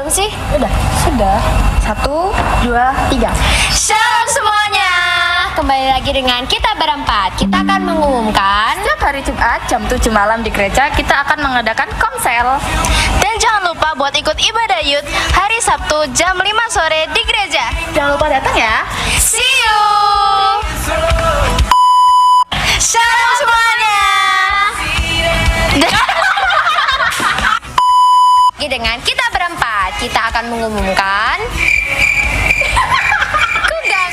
belum sih? Sudah. 1, 2, 3. Shalom semuanya. Kembali lagi dengan kita berempat. Kita akan mengumumkan Setiap hari Jumat jam 7 malam di gereja kita akan mengadakan komsel. dan jangan lupa buat ikut ibadah youth hari Sabtu jam 5 sore di gereja. Jangan lupa datang ya. See you. Shalom semuanya. Dengan kita berempat, kita akan mengumumkan Kugang.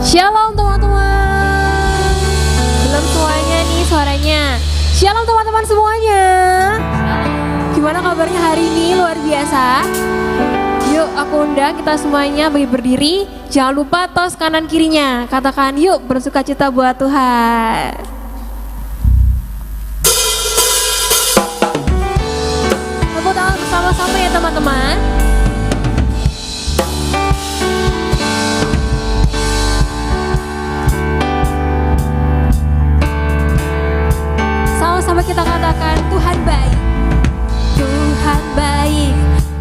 Shalom teman-teman. Belum semuanya nih suaranya. Shalom teman-teman semuanya. Gimana kabarnya hari ini? Luar biasa. Yuk aku undang kita semuanya bagi berdiri. Jangan lupa tos kanan kirinya. Katakan yuk bersukacita buat Tuhan. Tepuk tangan bersama-sama ya teman-teman. Sama-sama kita katakan Tuhan baik. Tuhan baik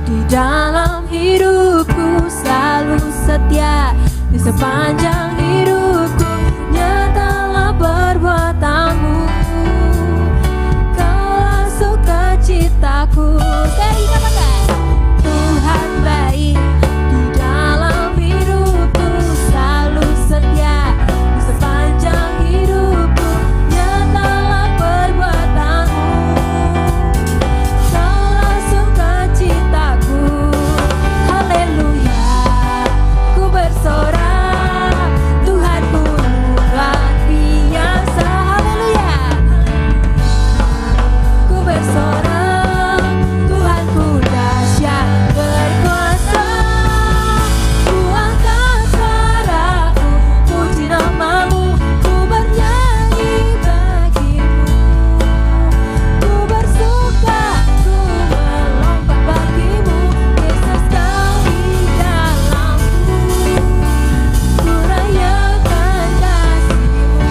di dalam hidupku, selalu setia di sepanjang hidupku. Nyatalah perbuatanmu, Kaulah sukacitaku. Sekali katakan Tuhan baik di dalam hidupku, selalu setia di sepanjang hidupku. Nyatalah perbuatanmu, Kaulah sukacitaku. Haleluya, ku bersorak, Tuhanku luar biasa. Haleluya, ku bersorak, Tuhanku dahsyat berkuasa. Ku angkat suaraku, puji namamu, ku bernyanyi bagimu. Ku bersuka, ku melompat bagimu, Yesus kau di dalamku. Ku rayakan kasih-Mu.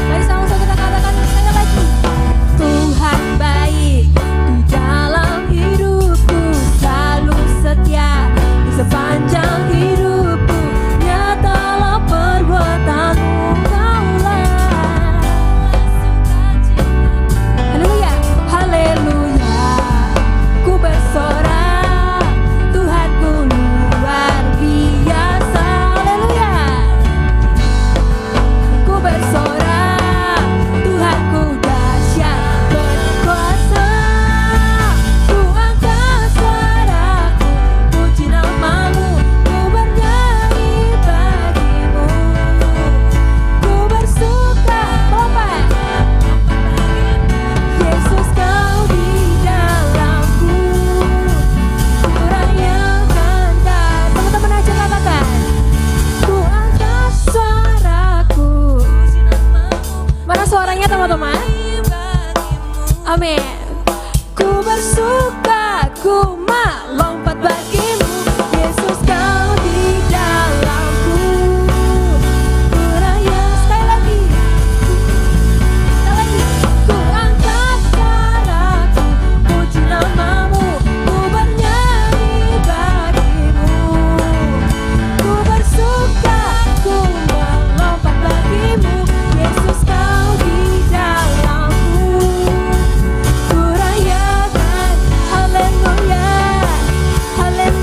Mari sama-sama kita katakan sekali lagi. Tuhan baik di dalam hidupku, selalu setia di sepanjang hidupku. Nyatalah perbuatanmu, Kaulah sukacitaku. Haleluya, haleluya, ku bersorak, Tuhanku luar biasa. Haleluya, ku bersorak, Tuhanku dahsyat berkuasa. Ku angkat suaraku, puji namamu, ku bernyanyi bagimu. Ku bersuka, melompat, Yesus kau di dalamku. Ku rayakan teman-teman aja katakan. Ku angkat suaraku. Mana suaranya teman-teman? Amin. Ku bersuka, ku melompat bagimu, Yesus kau di dalamku. Ku raya sekali lagi. Sekali lagi. Ku angkat suaraku, puji namamu, ku bernyanyi bagimu. Ku bersuka, ku melompat bagimu, Yesus kau di dalamku. Ku rayakan, haleluya, haleluya.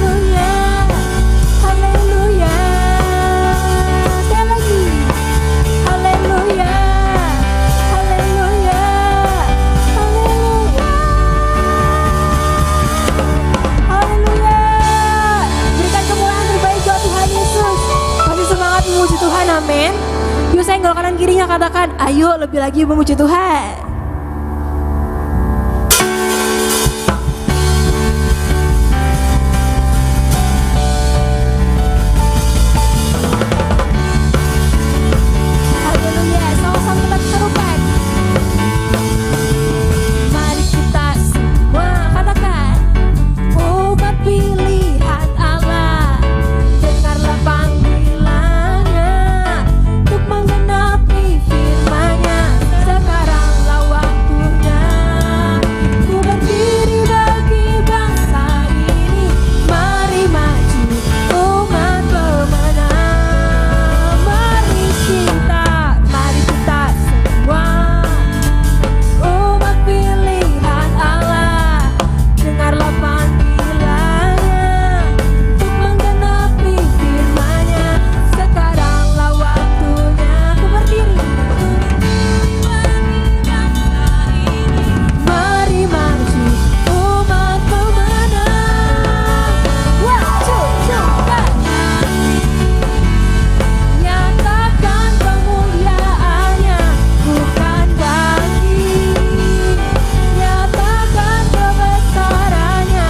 katakan, ayo lebih lagi memuji Tuhan. Haleluya, sama-sama kita serukan. Mari kita semua katakan, umat pilihan Allah, dengarlah panggilannya untuk menggenapi firman-Nya. Sekaranglah waktunya, ku berdiri bagi bangsa ini. Mari maju umat pemenang. Mari kita semua umat pilihan Allah, dengarlah panggilannya untuk menggenapi firman-Nya. Sekaranglah waktunya, ku berdiri mari maju umat pemenang. Wajib cepat nyatakan kemuliaan-Nya, bukan bagi nyatakan kebesaran-Nya,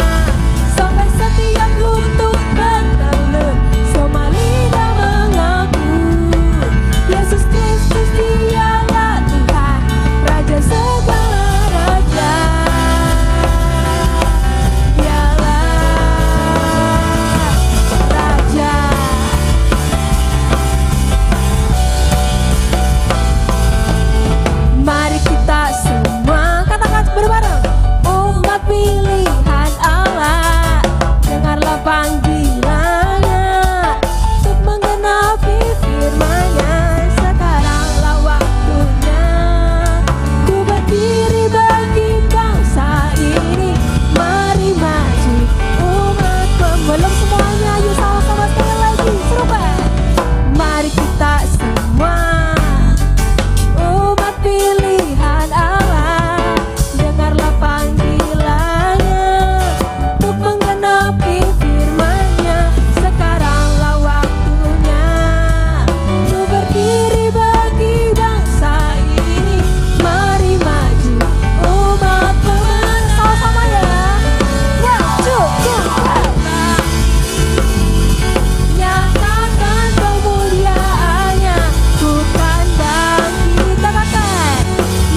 sampai setiap lutut bertelur, semua lidah mengaku Yesus Kristus Dialah Tuhan, Raja segala raja. Dialah Raja. Mari kita semua katakan bareng-bareng, umat pilihan Allah, dengarlah panggilannya untuk menggenapi firman-Nya. Sekaranglah waktunya, ku berdiri bagi bangsa ini. Mari maju umat belum semuanya, yuk sama-sama sekali lagi serupa. Mari kita semua umat pilihan Allah, dengarlah panggilannya untuk menggenapi firman-Nya. Sekaranglah waktunya, ku berdiri bagi bangsa ini. Mari maju umat pemenang, sama-sama ya. Maju cepat nyatakan kemuliaan-Nya, bukan bagi katakan,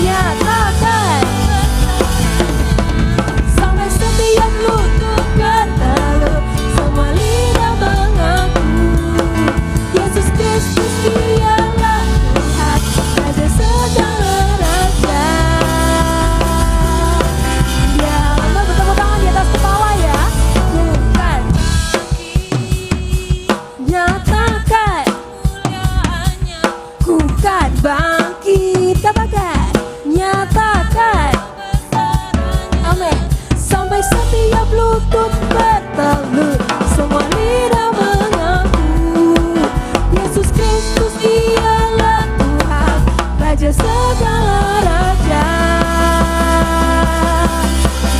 nyatakan sampai setiap lutut bertelur, semua lidah mengaku Yesus Kristus Dialah Tuhan, Raja segala raja. Dialah, bertepuk tangan di atas kepala ya. Bukan nyatakan ku kan bangkit, katakan nyatakan, amin, sampai setiap lutut bertelur, semua lidah mengaku Yesus Kristus Dialah Tuhan, Raja segala raja.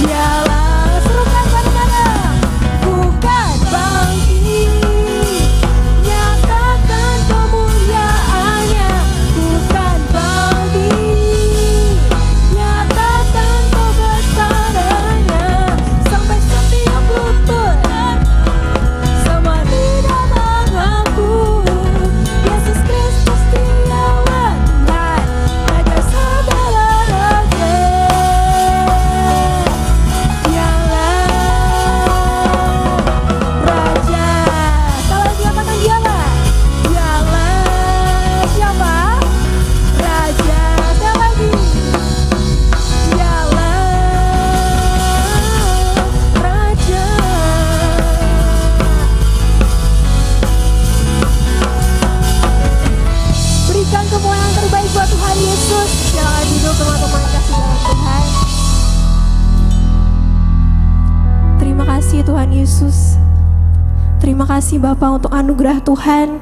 Dialah, serukan bareng-bareng, bukan bangkit, nyatakan kemuliaan-Nya, bukan bangkit, nyatakan kebesaran-Nya, sampai setiap lutut, semua lidah mengaku Yesus Kristus Dialah Tuhan, Raja segala raja. Dialah Raja. Kalau dia katakan dialah siapa? Raja. Sekali lagi, dialah Raja. Berikan kemuliaan terbaik buat Tuhan Yesus. Jangan duduk teman-teman kasih dalam Tuhan. Terima kasih Tuhan Yesus. Terima kasih Bapa untuk anugerah Tuhan,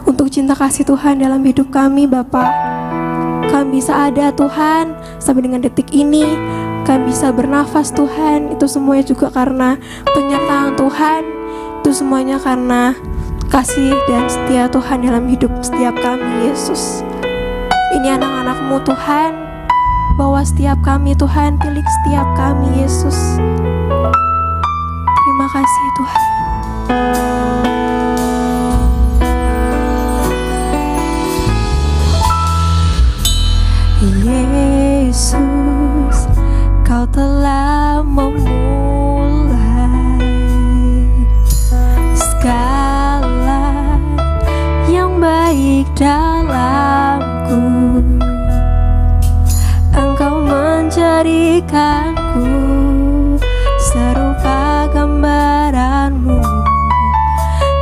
untuk cinta kasih Tuhan dalam hidup kami Bapa. Kami bisa ada Tuhan sampai dengan detik ini. Kami bisa bernafas Tuhan. Itu semuanya juga karena penyertaan Tuhan. Itu semuanya karena kasih dan setia Tuhan dalam hidup setiap kami Yesus. Ini anak-anak-Mu Tuhan, bawa setiap kami Tuhan, pilih setiap kami Yesus. Terima kasih Tuhan. Yesus, Kau telah memulai segala yang baik dalamku. Engkau menjadikanku serupa gambaran-Mu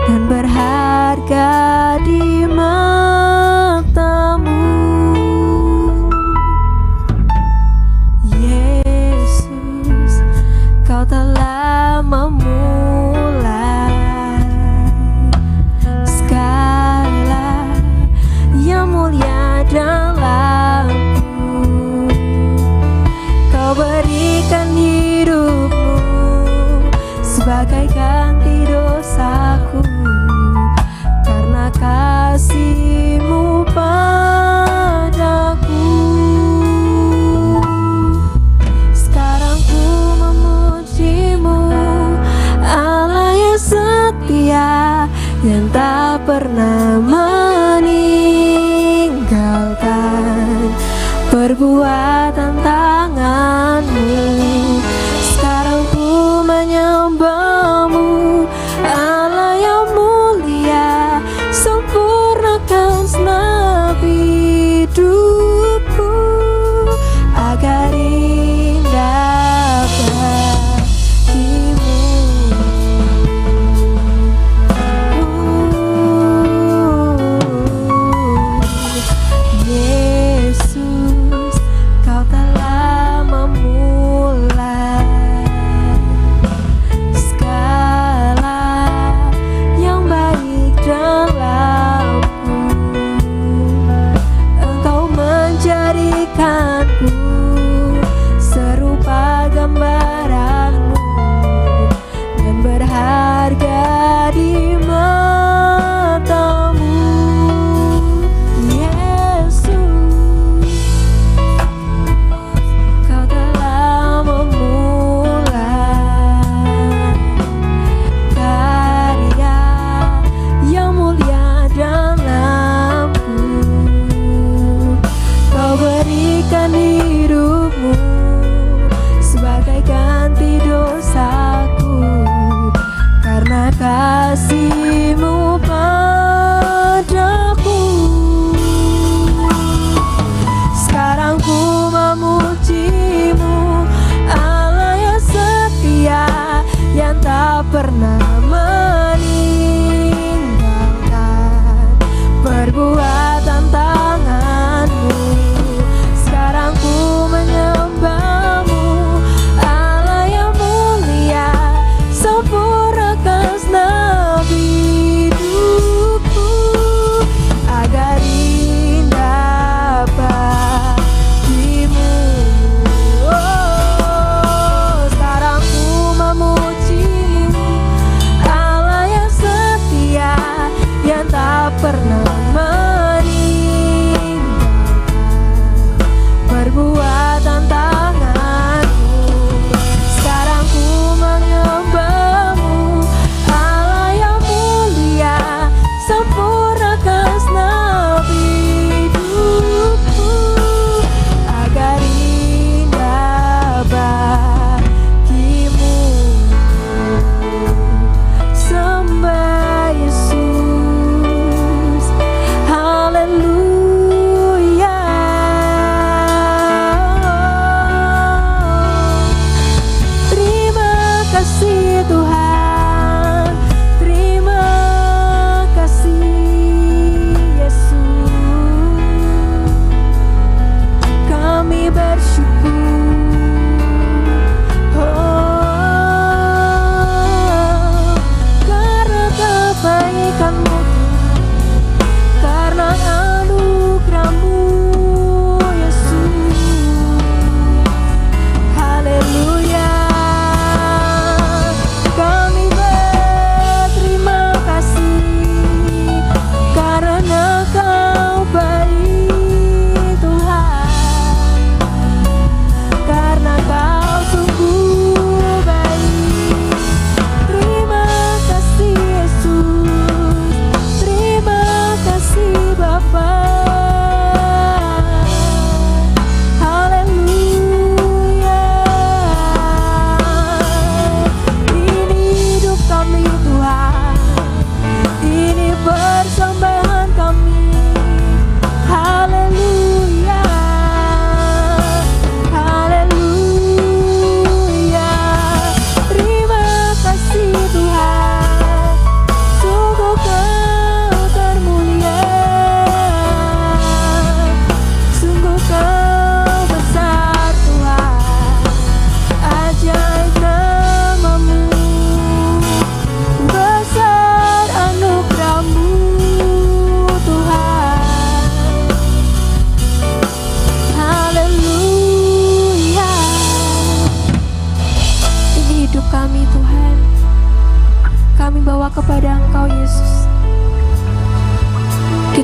dan berharga di mata-Mu. Yesus, Kau telah memulai segala yang mulia dalamku. Kau berikan hidup-Mu sebagai ganti dosaku, karena kasih-Mu padaku. Sekarang ku memuji-Mu, Allah yang setia, yang tak pernah meninggalkan perbuatan tangan-Mu. Sekarang ku menyembah-Mu, Allah yang mulia, sempurnakan segenap hidupku agar indah bagimu. Yesus, Kau telah memulai segala yang baik dalamku. Engkau menjadikanku serupa gambaran-Mu dan berharga di mata-Mu. Yesus, Kau telah memulai karya yang mulia dalamku. Kau berikan hidup-Mu sebagai ganti dosaku, karena kasih-Mu padaku. Sekarang ku memuji-Mu, Allah yang setia, yang tak pernah meninggalkan perbuatan tangan-Mu. Sekarang ku menyembah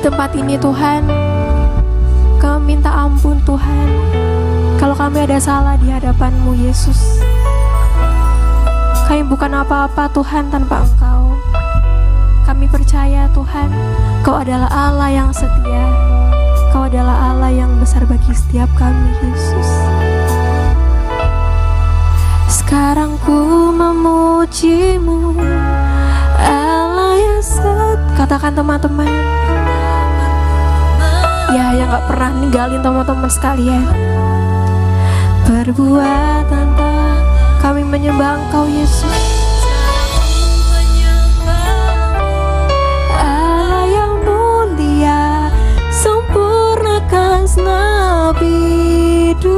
tempat ini Tuhan, kami minta ampun Tuhan kalau kami ada salah di hadapan-Mu Yesus. Kami bukan apa-apa Tuhan tanpa Engkau. Kami percaya Tuhan, Kau adalah Allah yang setia. Kau adalah Allah yang besar bagi setiap kami Yesus. Sekarang ku memuji-Mu, Allah yang katakan teman-teman. Ya, yang gak pernah ninggalin teman-teman sekalian. Perbuatan kami menyembah Engkau Yesus. Allah yang mulia, sempurnakan segenap hidupku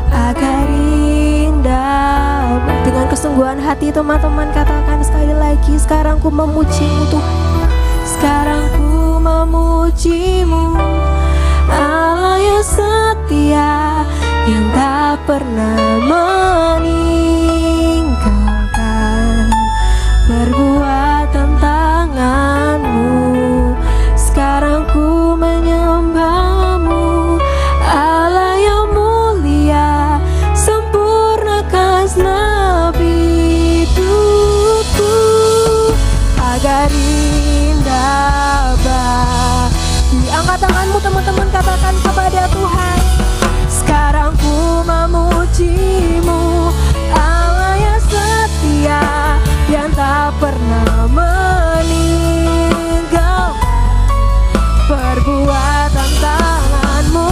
agar indah. Dengan kesungguhan hati teman-teman katakan sekali lagi, sekarang ku memuji-Mu Tuhan. Sekarang ku memuji-Mu, Allah yang setia, yang tak pernah meninggalkan. Perbuatan tangan-Mu, sekarang ku menyembah-Mu, Allah yang mulia, sempurnakan segenap hidupku agar indah bagi. Angkat tanganmu teman-teman, katakan kepada Tuhan. Sekarang ku memuji-Mu, Allah yang setia, yang tak pernah meninggalkan. Perbuatan tangan-Mu,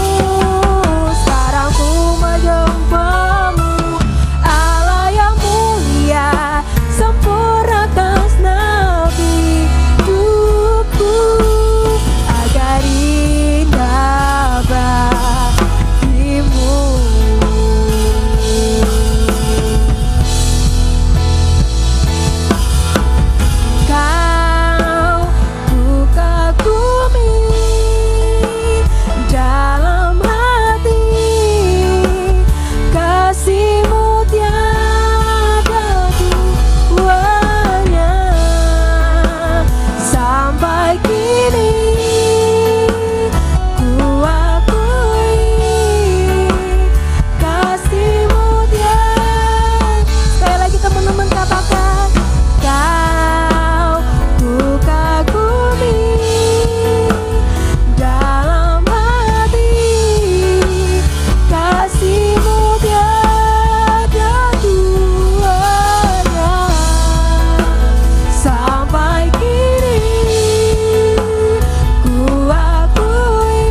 sekarang ku menyembah-Mu, Allah yang mulia, sempurnakan segenap hidupku agar indah bagi-Mu. Kau ku kagumi dalam hati, kasih-Mu tiada duanya. Sampai kini ku akui, kasih-Mu tiada. Sekali lagi teman-teman katakan, Kau ku kagumi dalam hati, kasih-Mu tiada duanya. Sampai kini ku akui,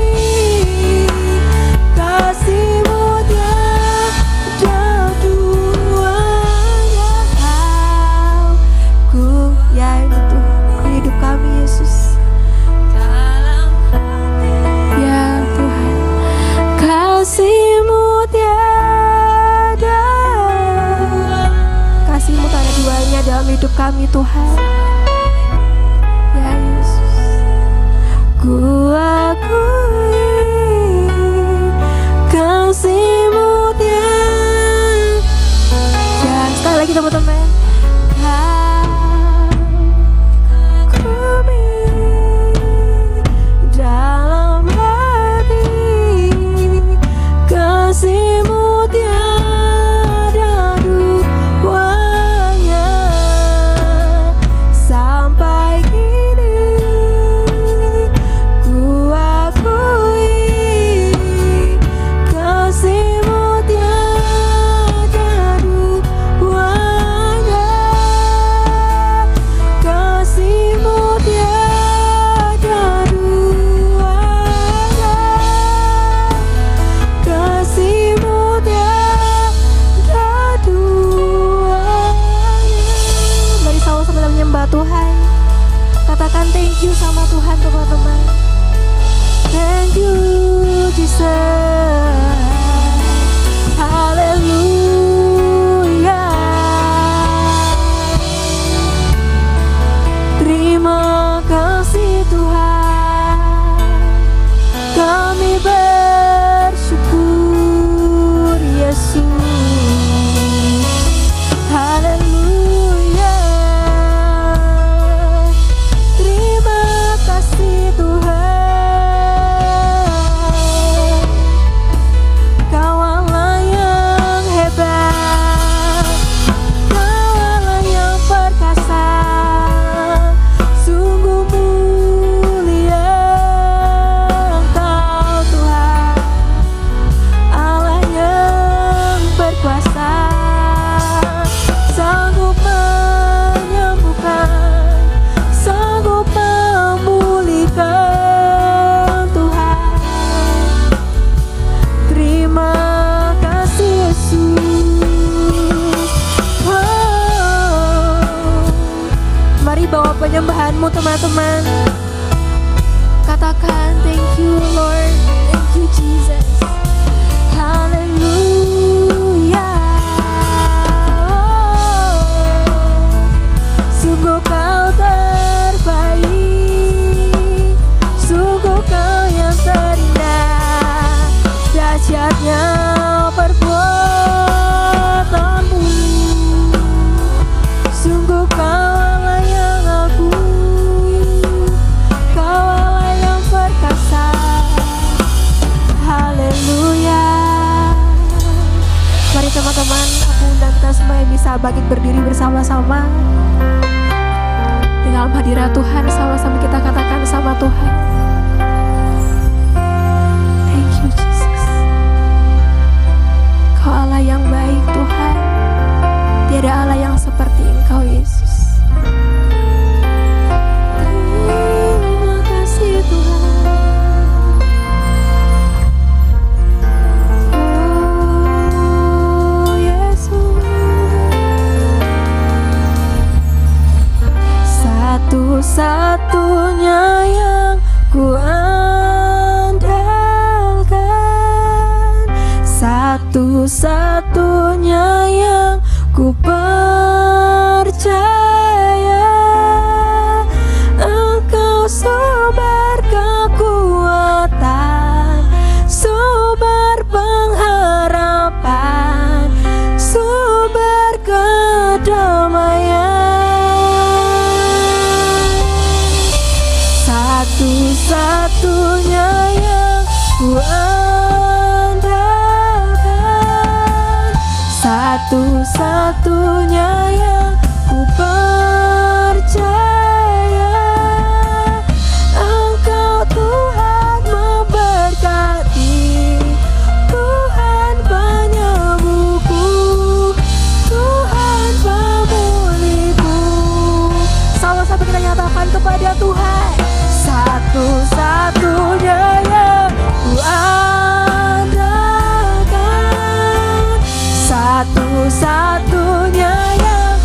kasih-Mu tiada duanya. Kau ku, ya itu hidup kami Yesus. Ya Tuhan, kasih-Mu tiada, kasih-Mu tak ada duanya dalam hidup kami Tuhan. Ya Yesus, ku akui, kasih-Mu tiada. Ya, sekali lagi teman-teman. Dalam hati, kasih-Mu tiada duanya. Tuhanmu teman-teman. Katakan thank you Lord, thank you Jesus. Haleluya. Sungguh kau terbaik, sungguh kau yang terindah. Dahsyatnya perbuatanmu, sungguh kau Allah yang agung, kau Allah yang perkasa. Haleluya. Mari teman-teman, aku undang kita semua yang bisa bangkit berdiri bersama-sama. Di dalam hadirat Tuhan, sama-sama kita katakan sama Tuhan, thank you Jesus. Kau Allah yang baik Tuhan, tiada Allah yang seperti Engkau Yesus. Terima kasih Tuhan. Oh Yesus, satu-satunya yang ku andalkan, satu-satunya yang ku percaya. Engkau sumber kekuatan, sumber pengharapan, sumber kedamaian. Satu-satunya yang ku andalkan, satu-satunya yang ku percaya. Engkau Tuhan memberkati, Tuhan penyembuhku, Tuhan pemulihku. Sama-sama kita nyatakan kepada Tuhan, satu-satunya yang ku andalkan, satu-satunya yang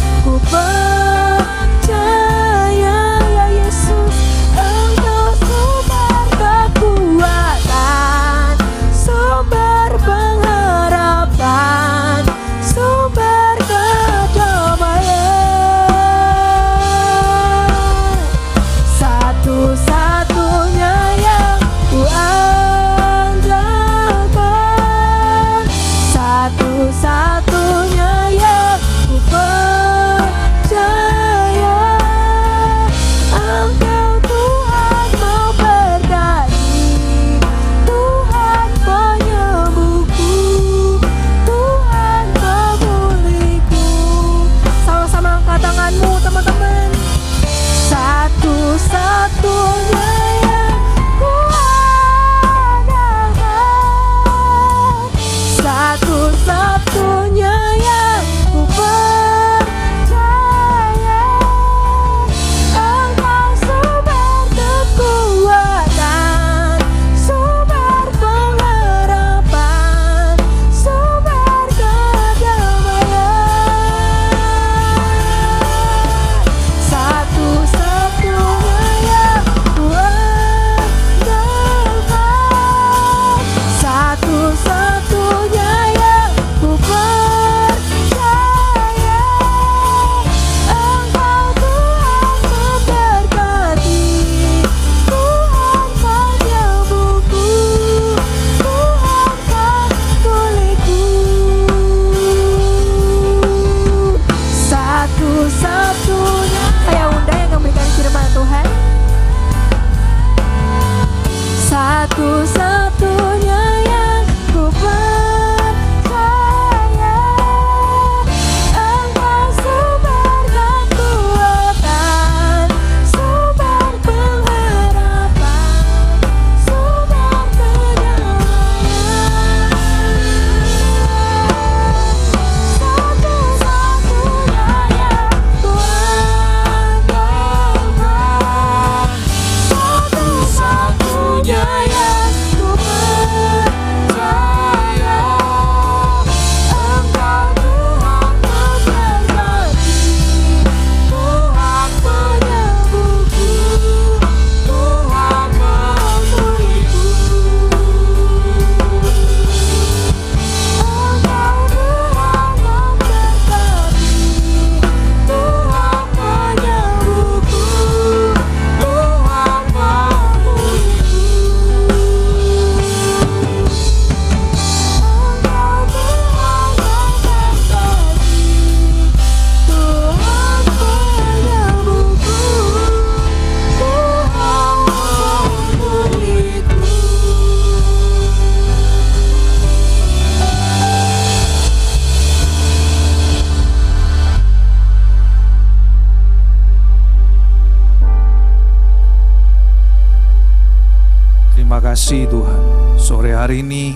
kasih Tuhan, sore hari ini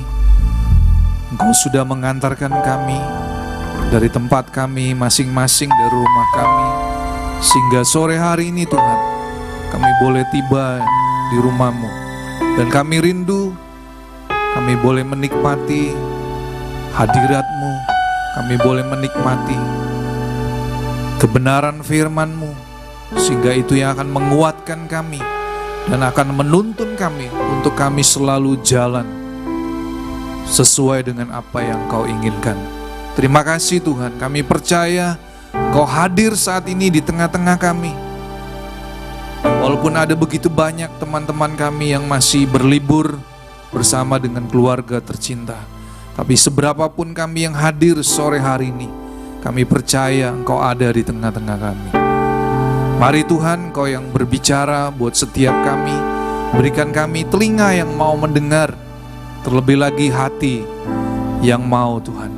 Engkau sudah mengantarkan kami dari tempat kami masing-masing, dari rumah kami, sehingga sore hari ini Tuhan, kami boleh tiba di rumah-Mu. Dan kami rindu, kami boleh menikmati hadirat-Mu, kami boleh menikmati kebenaran firman-Mu, sehingga itu yang akan menguatkan kami dan akan menuntun kami untuk kami selalu jalan sesuai dengan apa yang Kau inginkan. Terima kasih Tuhan, kami percaya Kau hadir saat ini di tengah-tengah kami. Walaupun ada begitu banyak teman-teman kami yang masih berlibur bersama dengan keluarga tercinta, tapi seberapapun kami yang hadir sore hari ini, kami percaya Engkau ada di tengah-tengah kami. Mari Tuhan, Kau yang berbicara buat setiap kami, berikan kami telinga yang mau mendengar, terlebih lagi hati yang mau Tuhan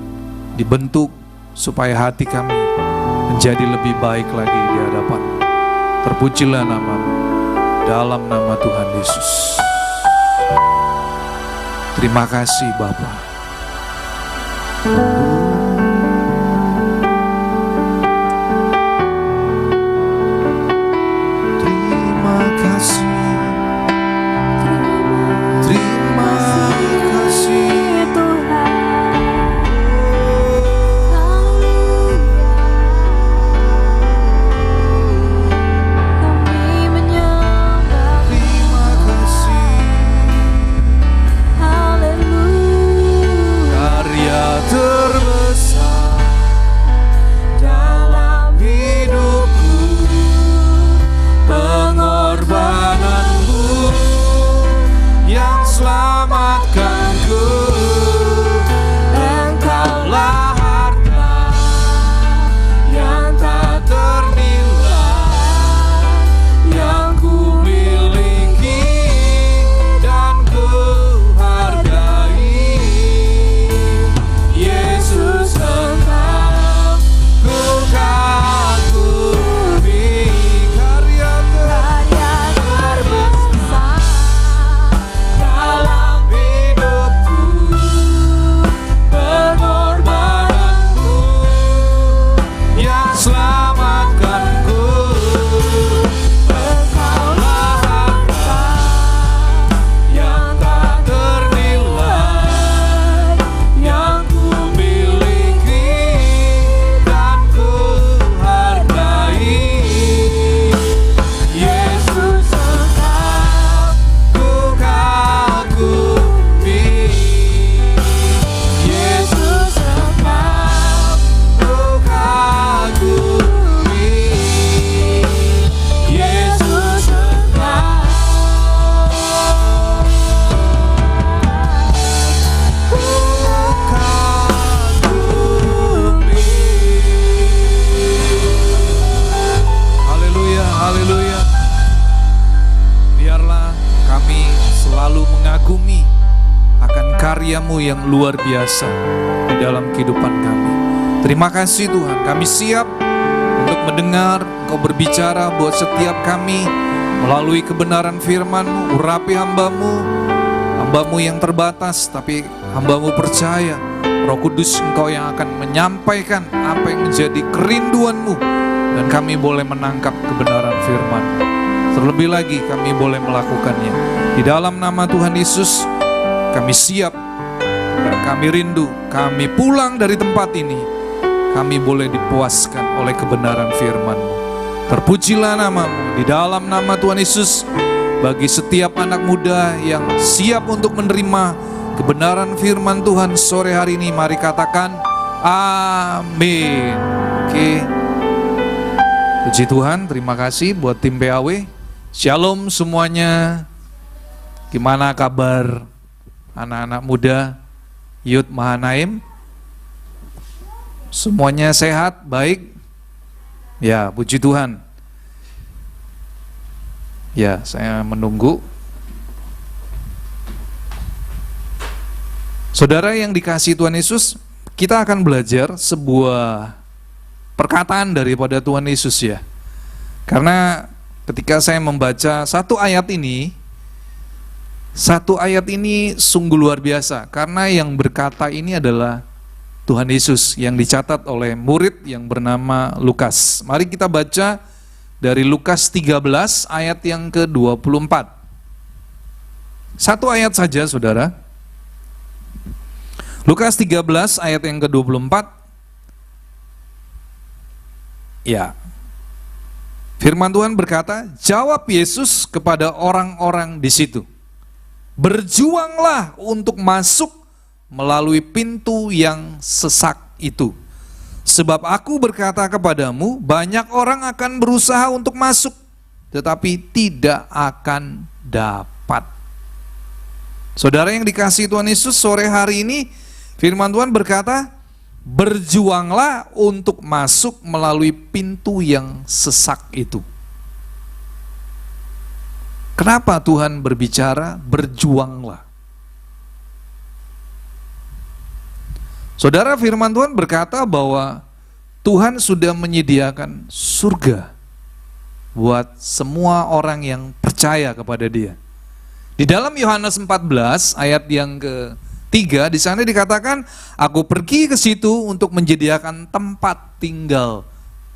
dibentuk supaya hati kami menjadi lebih baik lagi di hadapan. Terpujilah nama-Mu, dalam nama Tuhan Yesus. Terima kasih Bapa. Terima kasih. Terima kasih Tuhan. Kami menyembah. Terima kasih. Haleluya. Karya terbesar dalam hidupku, pengorbananmu yang selamatkanku. Engkaulah harta yang tak ternilai, yang ku miliki dan ku hargai. Yesus, Engkau ku kagumi. Karya terbesar dalam hidupku, pengorbananmu yang selamatkanku. Engkaulah harta yang tak ternilai, yang ku miliki dan ku hargai. Yesus, Engkau ku kagumi. Yesus, Engkau ku kagumi. Yesus, Engkau ku kagumi. Haleluya, haleluya. Biarlah kami selalu mengagumi akan karya-Mu yang luar biasa di dalam kehidupan kami. Terima kasih Tuhan, kami siap untuk mendengar Engkau berbicara buat setiap kami melalui kebenaran firman-Mu. Urapi hamba-Mu yang terbatas, tapi hamba-Mu percaya Roh Kudus Engkau yang akan menyampaikan apa yang menjadi kerinduan-Mu, dan kami boleh menangkap kebenaran firman-Mu. Terlebih lagi kami boleh melakukannya. Di dalam nama Tuhan Yesus kami siap dan kami rindu. Kami pulang dari tempat ini, kami boleh dipuaskan oleh kebenaran firman-Mu. Terpujilah nama-Mu. Di dalam nama Tuhan Yesus, bagi setiap anak muda yang siap untuk menerima kebenaran firman Tuhan sore hari ini, mari katakan amin. Oke. Puji Tuhan, terima kasih buat tim PAW. Shalom semuanya. Gimana kabar anak-anak muda Youth Mahanaim? Semuanya sehat, baik? Ya, puji Tuhan. Ya, saya menunggu. Saudara yang dikasihi Tuhan Yesus, kita akan belajar sebuah perkataan daripada Tuhan Yesus ya. Karena ketika saya membaca satu ayat ini, Satu ayat ini sungguh luar biasa, karena yang berkata ini adalah Tuhan Yesus yang dicatat oleh murid yang bernama Lukas. Mari kita baca dari Lukas 13 ayat yang ke-24. Satu ayat saja, saudara. Lukas 13 ayat yang ke-24. Ya. Firman Tuhan berkata, jawab Yesus kepada orang-orang di situ, berjuanglah untuk masuk melalui pintu yang sesak itu. Sebab aku berkata kepadamu, banyak orang akan berusaha untuk masuk, tetapi tidak akan dapat. Saudara yang dikasihi Tuhan Yesus, sore hari ini firman Tuhan berkata, berjuanglah untuk masuk melalui pintu yang sesak itu. Kenapa Tuhan berbicara berjuanglah? Saudara, firman Tuhan berkata bahwa Tuhan sudah menyediakan surga buat semua orang yang percaya kepada Dia. Di dalam Yohanes 14 ayat yang ke-3 di sana dikatakan, aku pergi ke situ untuk menyediakan tempat tinggal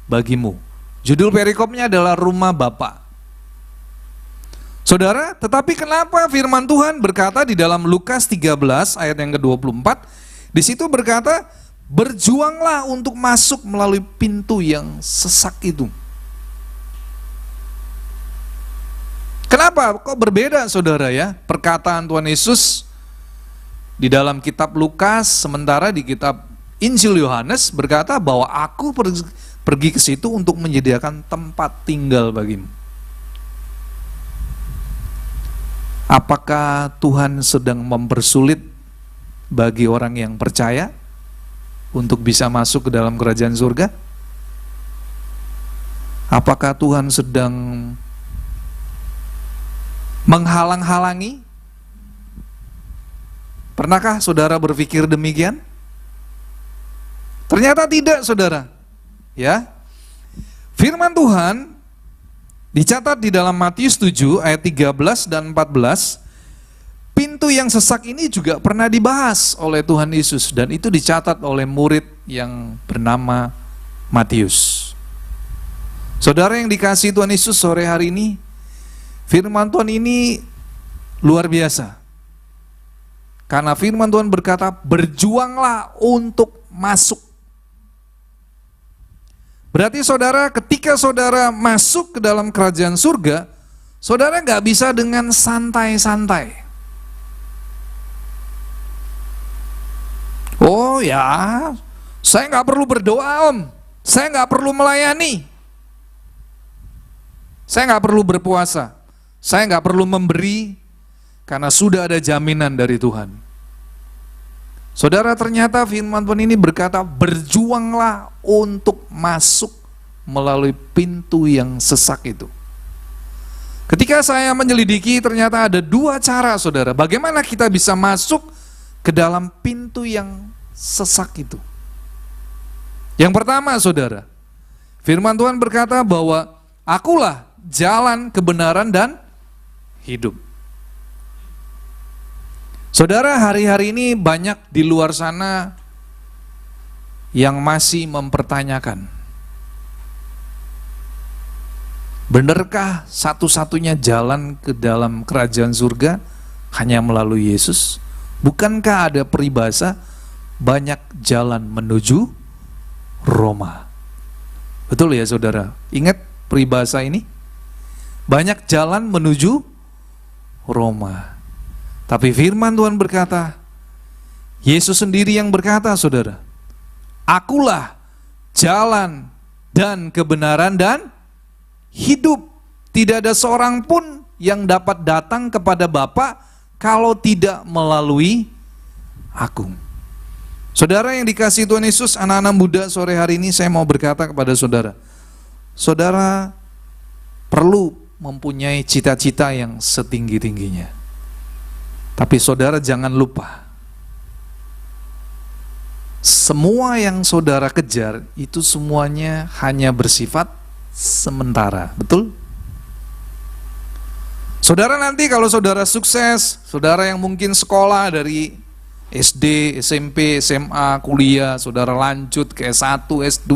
bagimu. Judul perikopnya adalah rumah Bapa. Saudara, tetapi kenapa firman Tuhan berkata di dalam Lukas 13 ayat yang ke-24, di situ berkata, berjuanglah untuk masuk melalui pintu yang sesak itu. Kenapa? Kok berbeda, saudara ya? Perkataan Tuhan Yesus di dalam kitab Lukas, sementara di kitab Injil Yohanes berkata bahwa aku pergi ke situ untuk menyediakan tempat tinggal bagimu. Apakah Tuhan sedang mempersulit bagi orang yang percaya untuk bisa masuk ke dalam kerajaan surga? Apakah Tuhan sedang menghalang-halangi? Pernahkah saudara berpikir demikian? Ternyata tidak, saudara. Ya. Firman Tuhan dicatat di dalam Matius 7 ayat 13 dan 14. Pintu yang sesak ini juga pernah dibahas oleh Tuhan Yesus, dan itu dicatat oleh murid yang bernama Matius. Saudara yang dikasihi Tuhan Yesus, sore hari ini firman Tuhan ini luar biasa. Karena firman Tuhan berkata, berjuanglah untuk masuk. Berarti saudara, ketika saudara masuk ke dalam kerajaan surga, saudara gak bisa dengan santai-santai. Oh ya, saya gak perlu berdoa om, saya gak perlu melayani, saya gak perlu berpuasa, saya gak perlu memberi, karena sudah ada jaminan dari Tuhan. Saudara, ternyata firman Tuhan ini berkata, berjuanglah untuk masuk melalui pintu yang sesak itu. Ketika saya menyelidiki, ternyata ada dua cara, saudara, bagaimana kita bisa masuk ke dalam pintu yang sesak itu. Yang pertama, saudara, firman Tuhan berkata bahwa akulah jalan, kebenaran, dan hidup. Saudara, hari-hari ini banyak di luar sana yang masih mempertanyakan, benarkah satu-satunya jalan ke dalam kerajaan surga hanya melalui Yesus? Bukankah ada peribahasa banyak jalan menuju Roma? Betul ya saudara? Ingat peribahasa ini? Banyak jalan menuju Roma. Tapi firman Tuhan berkata, Yesus sendiri yang berkata, saudara, akulah jalan dan kebenaran dan hidup. Tidak ada seorang pun yang dapat datang kepada Bapa kalau tidak melalui aku. Saudara yang dikasihi Tuhan Yesus, anak-anak muda, sore hari ini saya mau berkata kepada saudara, saudara perlu mempunyai cita-cita yang setinggi-tingginya. Tapi saudara jangan lupa, semua yang saudara kejar itu semuanya hanya bersifat sementara, betul? Saudara nanti kalau saudara sukses, saudara yang mungkin sekolah dari SD, SMP, SMA, kuliah, saudara lanjut ke S1, S2,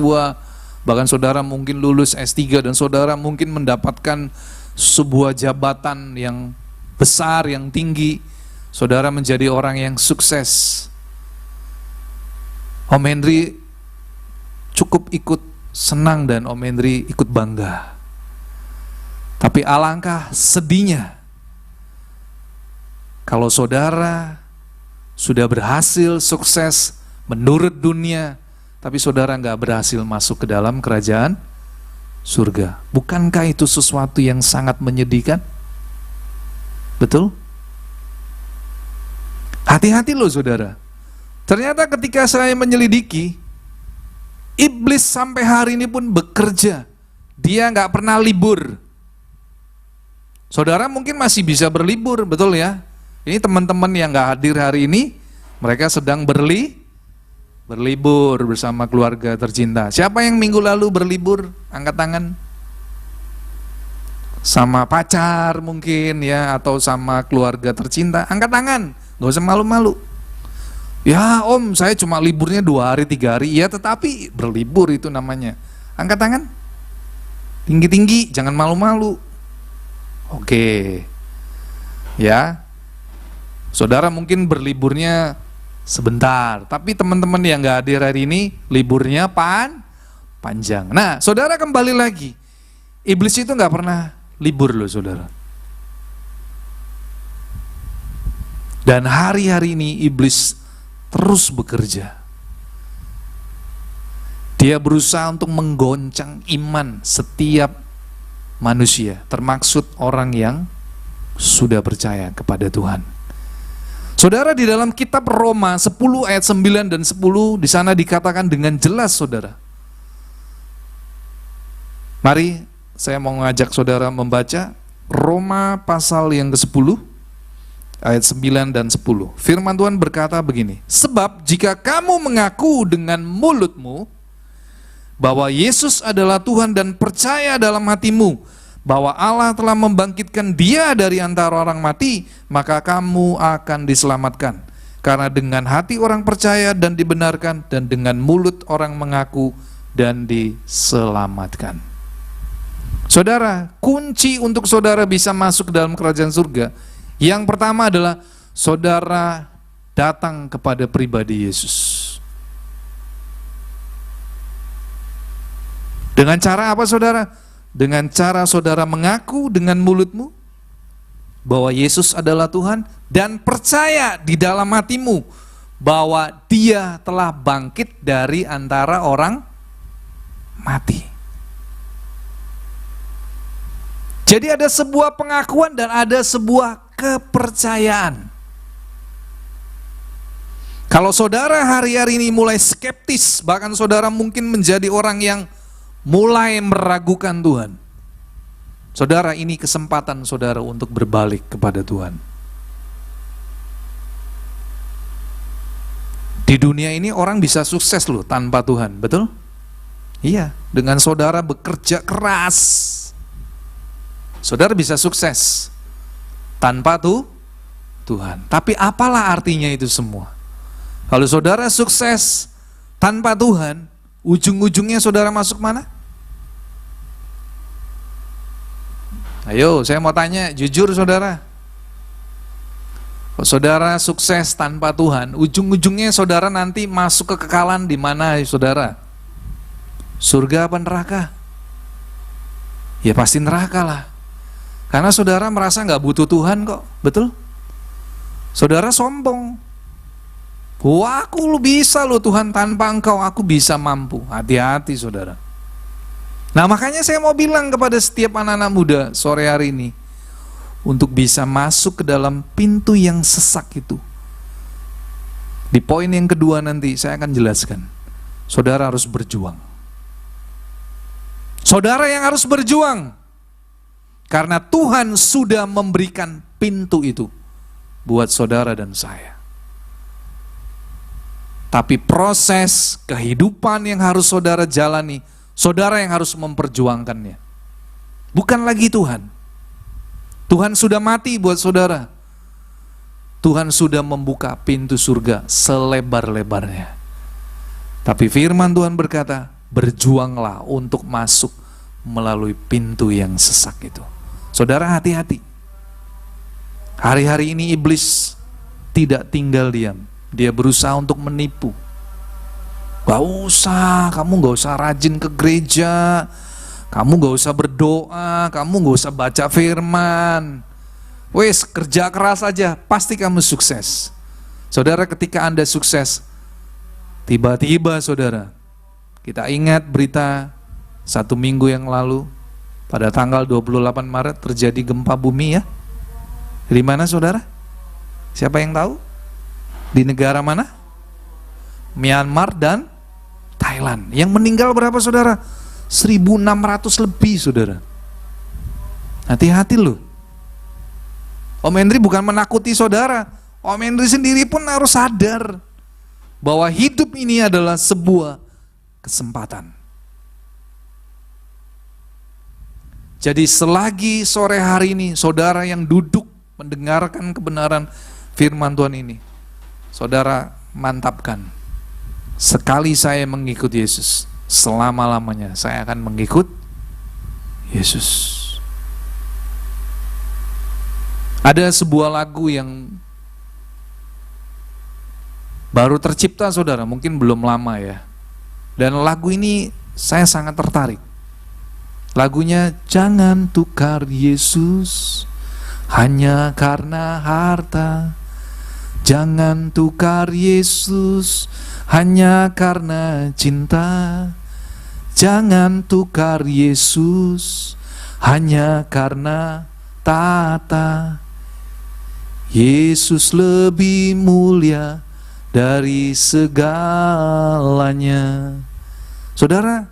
bahkan saudara mungkin lulus S3 dan saudara mungkin mendapatkan sebuah jabatan yang besar, yang tinggi, saudara menjadi orang yang sukses. Om Henry cukup ikut senang dan Om Henry ikut bangga. Tapi alangkah sedihnya kalau saudara sudah berhasil sukses menurut dunia, tapi saudara nggak berhasil masuk ke dalam kerajaan surga. Bukankah itu sesuatu yang sangat menyedihkan? Betul? Hati-hati loh saudara. Ternyata ketika saya menyelidiki, iblis sampai hari ini pun bekerja. Dia nggak pernah libur. Saudara mungkin masih bisa berlibur, betul ya? Ini teman-teman yang nggak hadir hari ini, mereka sedang berlibur bersama keluarga tercinta. Siapa yang minggu lalu berlibur? Angkat tangan. Sama pacar mungkin ya, atau sama keluarga tercinta. Angkat tangan, nggak usah malu-malu. Ya om, saya cuma liburnya 2 hari 3 hari. Ya tetapi berlibur itu namanya. Angkat tangan. Tinggi-tinggi, jangan malu-malu. Oke. Ya. Saudara mungkin berliburnya sebentar, tapi teman-teman yang gak hadir hari ini liburnya panjang. Nah, saudara kembali lagi. Iblis itu gak pernah libur loh saudara. Dan hari-hari ini iblis terus bekerja. Dia berusaha untuk menggoncang iman setiap manusia, termaksud orang yang sudah percaya kepada Tuhan. Saudara, di dalam kitab Roma 10 ayat 9 dan 10 di sana dikatakan dengan jelas saudara. Mari saya mau ngajak saudara membaca Roma pasal yang ke-10 ayat 9 dan 10. Firman Tuhan berkata begini, sebab jika kamu mengaku dengan mulutmu bahwa Yesus adalah Tuhan dan percaya dalam hatimu bahwa Allah telah membangkitkan Dia dari antara orang mati, maka kamu akan diselamatkan. Karena dengan hati orang percaya dan dibenarkan, dan dengan mulut orang mengaku dan diselamatkan. Saudara, kunci untuk saudara bisa masuk ke dalam kerajaan surga, yang pertama adalah saudara datang kepada pribadi Yesus. Dengan cara apa saudara? Dengan cara saudara mengaku dengan mulutmu bahwa Yesus adalah Tuhan dan percaya di dalam hatimu bahwa Dia telah bangkit dari antara orang mati. Jadi ada sebuah pengakuan dan ada sebuah kepercayaan. Kalau saudara hari-hari ini mulai skeptis, bahkan saudara mungkin menjadi orang yang mulai meragukan Tuhan, saudara, ini kesempatan saudara untuk berbalik kepada Tuhan. Di dunia ini orang bisa sukses loh tanpa Tuhan, betul? Iya, dengan saudara bekerja keras, saudara bisa sukses tanpa Tuhan. Tapi apalah artinya itu semua? Kalau saudara sukses tanpa Tuhan, ujung-ujungnya saudara masuk mana? Ayo, saya mau tanya, jujur saudara. Kalau saudara sukses tanpa Tuhan, ujung-ujungnya saudara nanti masuk ke kekekalan di mana saudara? Surga apa neraka? Ya pasti neraka lah. Karena saudara merasa nggak butuh Tuhan kok, betul? Saudara sombong. Wah, aku bisa loh Tuhan, tanpa engkau aku bisa mampu. Hati-hati saudara. Nah makanya saya mau bilang kepada setiap anak-anak muda sore hari ini, untuk bisa masuk ke dalam pintu yang sesak itu. Di poin yang kedua nanti saya akan jelaskan, saudara harus berjuang. Saudara yang harus berjuang, karena Tuhan sudah memberikan pintu itu buat saudara dan saya. Tapi proses kehidupan yang harus saudara jalani, saudara yang harus memperjuangkannya. Bukan lagi Tuhan. Tuhan sudah mati buat saudara. Tuhan sudah membuka pintu surga selebar-lebarnya. Tapi firman Tuhan berkata, berjuanglah untuk masuk melalui pintu yang sesak itu. Saudara, hati-hati. Hari-hari ini iblis tidak tinggal diam. Dia berusaha untuk menipu. Kamu gak usah rajin ke gereja, kamu gak usah berdoa, kamu gak usah baca firman. Wes, kerja keras aja, pasti kamu sukses. Saudara, ketika Anda sukses, tiba-tiba saudara, kita ingat berita 1 minggu yang lalu, pada tanggal 28 Maret terjadi gempa bumi ya. Di mana saudara? Siapa yang tahu? Di negara mana? Myanmar dan Thailand. Yang meninggal berapa saudara? 1.600 lebih saudara. Hati-hati loh. Om Henry bukan menakuti saudara. Om Henry sendiri pun harus sadar bahwa hidup ini adalah sebuah kesempatan. Jadi selagi sore hari ini saudara yang duduk mendengarkan kebenaran firman Tuhan ini, saudara mantapkan, sekali saya mengikut Yesus, selama-lamanya saya akan mengikut Yesus. Ada sebuah lagu yang baru tercipta saudara, mungkin belum lama ya. Dan lagu ini saya sangat tertarik. Lagunya, jangan tukar Yesus hanya karena harta. Jangan tukar Yesus hanya karena cinta. Jangan tukar Yesus hanya karena tata. Yesus lebih mulia dari segalanya. Saudara,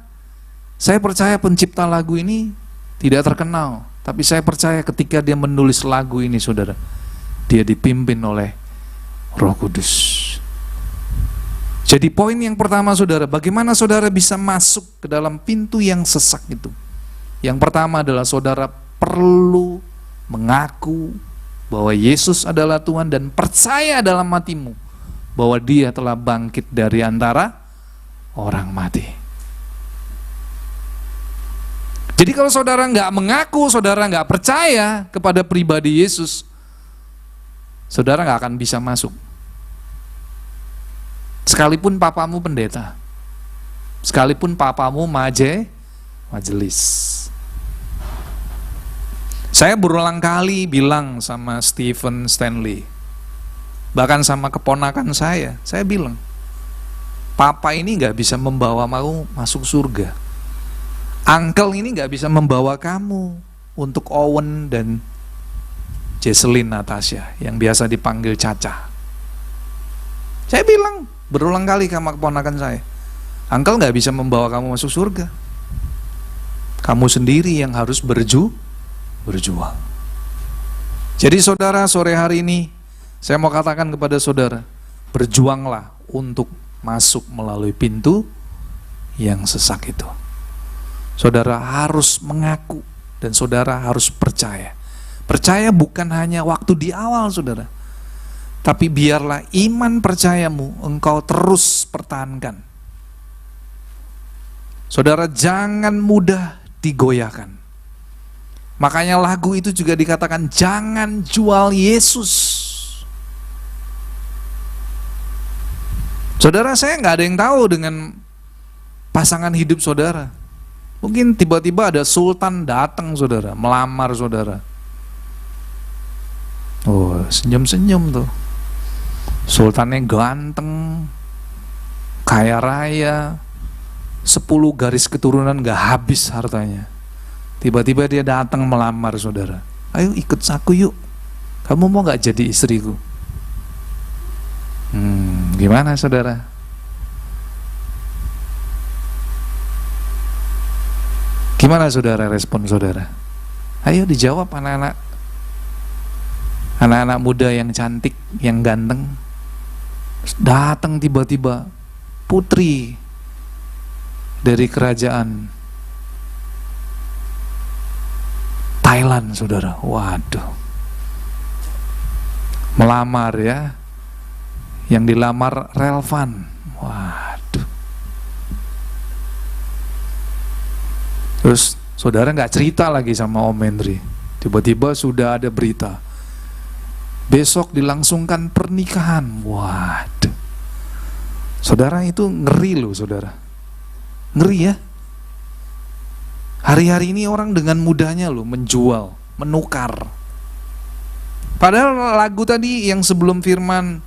saya percaya pencipta lagu ini tidak terkenal, tapi saya percaya ketika dia menulis lagu ini saudara, dia dipimpin oleh Roh Kudus. Jadi poin yang pertama saudara, bagaimana saudara bisa masuk ke dalam pintu yang sesak itu? Yang pertama adalah saudara perlu mengaku bahwa Yesus adalah Tuhan dan percaya dalam hatimu bahwa Dia telah bangkit dari antara orang mati. Jadi kalau saudara nggak mengaku, saudara nggak percaya kepada pribadi Yesus, saudara nggak akan bisa masuk. Sekalipun papamu pendeta, sekalipun papamu majelis. Saya berulang kali bilang sama Stephen Stanley, bahkan sama keponakan saya bilang, papa ini nggak bisa membawa mau masuk surga. Uncle ini nggak bisa membawa kamu untuk Owen dan Jesselyn Natasha yang biasa dipanggil Caca. Saya bilang berulang kali sama keponakan saya, Uncle nggak bisa membawa kamu masuk surga. Kamu sendiri yang harus berjuang. Jadi saudara, sore hari ini saya mau katakan kepada saudara, berjuanglah untuk masuk melalui pintu yang sesak itu. Saudara harus mengaku dan saudara harus percaya. Percaya bukan hanya waktu di awal saudara, tapi biarlah iman percayamu engkau terus pertahankan. Saudara jangan mudah digoyahkan. Makanya lagu itu juga dikatakan jangan jual Yesus. Saudara, saya nggak ada yang tahu dengan pasangan hidup saudara. Mungkin tiba-tiba ada sultan datang saudara, melamar saudara. Oh, senyum-senyum tuh. Sultannya ganteng, kaya raya, 10 garis keturunan gak habis hartanya. Tiba-tiba dia datang melamar saudara. Ayo ikut aku yuk, kamu mau gak jadi istriku? Gimana saudara? Gimana saudara respon saudara? Ayo dijawab anak-anak muda yang cantik, yang ganteng. Datang tiba-tiba putri dari kerajaan Thailand, saudara. Waduh. Melamar ya. Yang dilamar relevan. Waduh. Terus saudara nggak cerita lagi sama Om Henry. Tiba-tiba sudah ada berita. Besok dilangsungkan pernikahan. Waduh. Saudara, itu ngeri loh saudara. Ngeri ya. Hari-hari ini orang dengan mudahnya loh menjual, menukar. Padahal lagu tadi yang sebelum firman,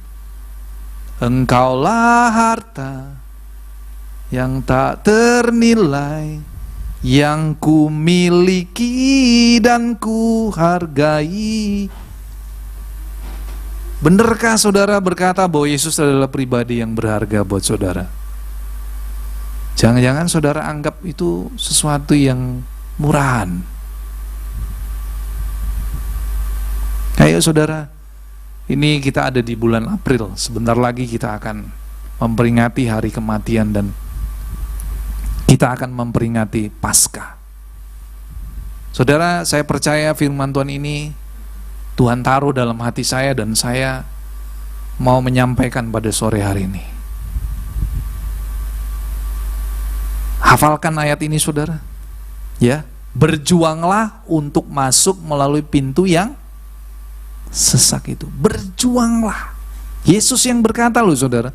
engkaulah harta yang tak ternilai, yang ku miliki dan ku hargai. Benarkah saudara berkata bahwa Yesus adalah pribadi yang berharga buat saudara? Jangan-jangan saudara anggap itu sesuatu yang murahan. Ayo saudara, ini kita ada di bulan April. Sebentar lagi kita akan memperingati hari kematian dan kita akan memperingati Paskah. Saudara, saya percaya firman Tuhan ini Tuhan taruh dalam hati saya dan saya mau menyampaikan pada sore hari ini. Hafalkan ayat ini saudara. Ya, berjuanglah untuk masuk melalui pintu yang sesak itu. Berjuanglah. Yesus yang berkata loh saudara.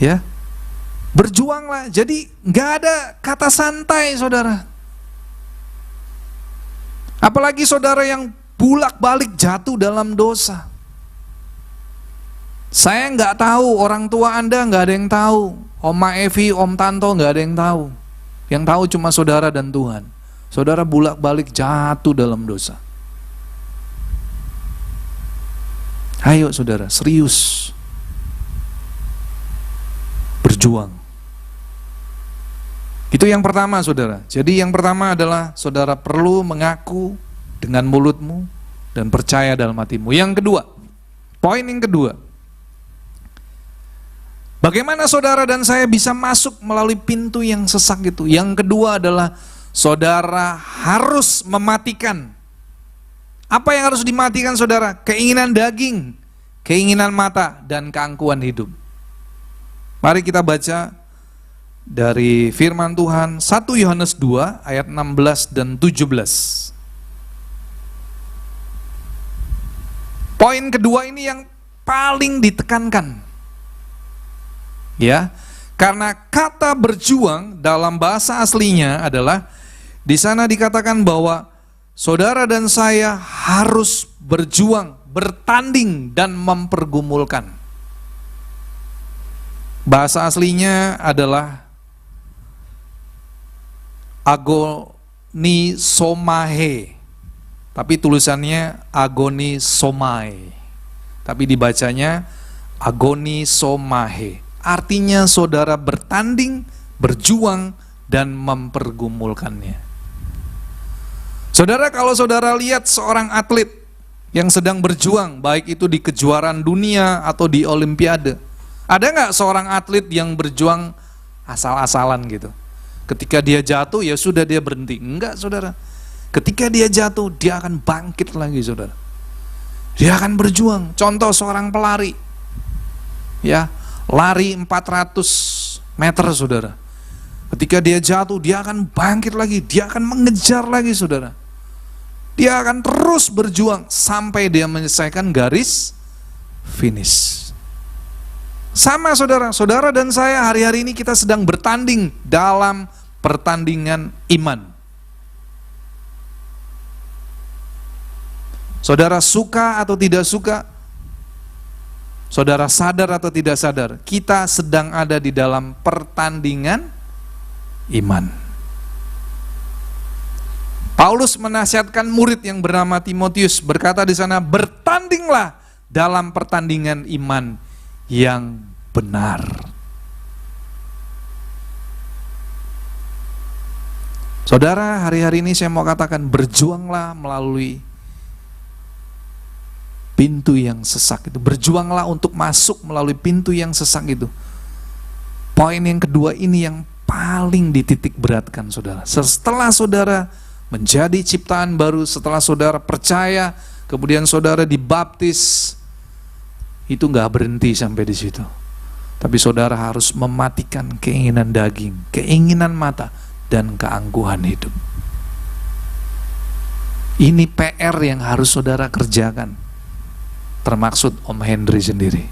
Ya. Berjuanglah. Jadi nggak ada kata santai saudara. Apalagi saudara yang bolak-balik jatuh dalam dosa. Saya nggak tahu, orang tua Anda nggak ada yang tahu. Oma Evi, Om Tanto nggak ada yang tahu. Yang tahu cuma saudara dan Tuhan. Saudara bolak-balik jatuh dalam dosa. Ayo saudara, serius. Berjuang. Itu yang pertama saudara. Jadi yang pertama adalah saudara perlu mengaku dengan mulutmu dan percaya dalam hatimu. Yang kedua, poin yang kedua. Bagaimana saudara dan saya bisa masuk melalui pintu yang sesak itu? Yang kedua adalah saudara harus mematikan. Apa yang harus dimatikan saudara? Keinginan daging, keinginan mata, dan keangkuhan hidup. Mari kita baca dari firman Tuhan 1 Yohanes 2 ayat 16 dan 17. Poin kedua ini yang paling ditekankan. Ya, karena kata berjuang dalam bahasa aslinya adalah di sana dikatakan bahwa saudara dan saya harus berjuang, bertanding dan mempergumulkan. Bahasa aslinya adalah agonisomahe, tapi tulisannya agonisomae, tapi dibacanya agonisomahe. Artinya saudara bertanding, berjuang, dan mempergumulkannya. Saudara, kalau saudara lihat seorang atlet yang sedang berjuang, baik itu di kejuaraan dunia atau di olimpiade, ada nggak seorang atlet yang berjuang asal-asalan gitu? Ketika dia jatuh, ya sudah dia berhenti. Enggak saudara. Ketika dia jatuh, dia akan bangkit lagi saudara. Dia akan berjuang. Contoh seorang pelari. Ya, lari 400 meter saudara. Ketika dia jatuh, dia akan bangkit lagi, dia akan mengejar lagi saudara. Dia akan terus berjuang sampai dia menyelesaikan garis finish. Sama saudara, saudara dan saya hari-hari ini kita sedang bertanding dalam pertandingan iman. Saudara suka atau tidak suka, saudara sadar atau tidak sadar, kita sedang ada di dalam pertandingan iman. Paulus menasihatkan murid yang bernama Timotius, berkata di sana, bertandinglah dalam pertandingan iman yang benar. Saudara, hari-hari ini saya mau katakan, berjuanglah melalui pintu yang sesak itu. Berjuanglah untuk masuk melalui pintu yang sesak itu. Poin yang kedua ini yang paling dititik beratkan saudara. Setelah saudara menjadi ciptaan baru, setelah saudara percaya, kemudian saudara dibaptis, itu nggak berhenti sampai di situ. Tapi saudara harus mematikan keinginan daging, keinginan mata, dan keangkuhan hidup. Ini PR yang harus saudara kerjakan, termaksud Om Henry sendiri.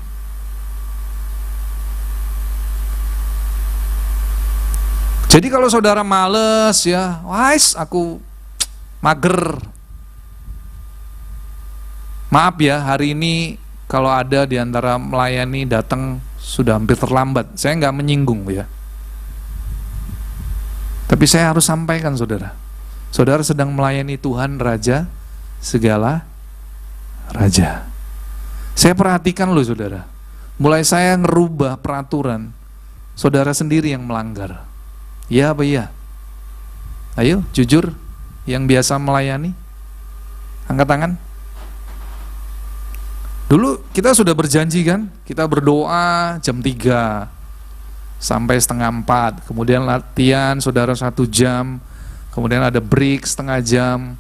Jadi kalau saudara males ya, wais aku mager. Maaf ya, hari ini kalau ada di antara melayani datang sudah hampir terlambat. Saya nggak menyinggung ya. Tapi saya harus sampaikan saudara. Saudara sedang melayani Tuhan Raja segala Raja. Saya perhatikan loh saudara. Mulai saya ngerubah peraturan, saudara sendiri yang melanggar. Ya apa iya? Ayo jujur, yang biasa melayani, angkat tangan. Dulu kita sudah berjanji kan, kita berdoa jam 3 sampai setengah 4, kemudian latihan saudara 1 jam, kemudian ada break setengah jam,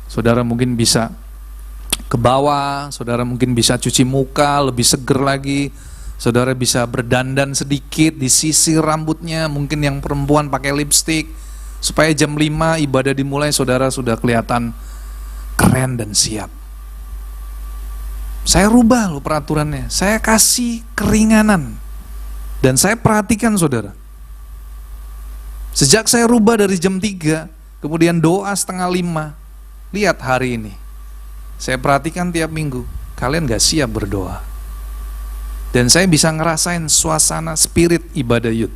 saudara mungkin bisa ke bawah, saudara mungkin bisa cuci muka lebih seger lagi, saudara bisa berdandan sedikit, disisir rambutnya, mungkin yang perempuan pakai lipstik, supaya jam 5 ibadah dimulai saudara sudah kelihatan keren dan siap. Saya rubah loh peraturannya, saya kasih keringanan, dan saya perhatikan saudara. Sejak saya rubah dari jam 3, kemudian doa setengah 5, lihat hari ini, saya perhatikan tiap minggu, kalian gak siap berdoa. Dan saya bisa ngerasain suasana spirit ibadah youth,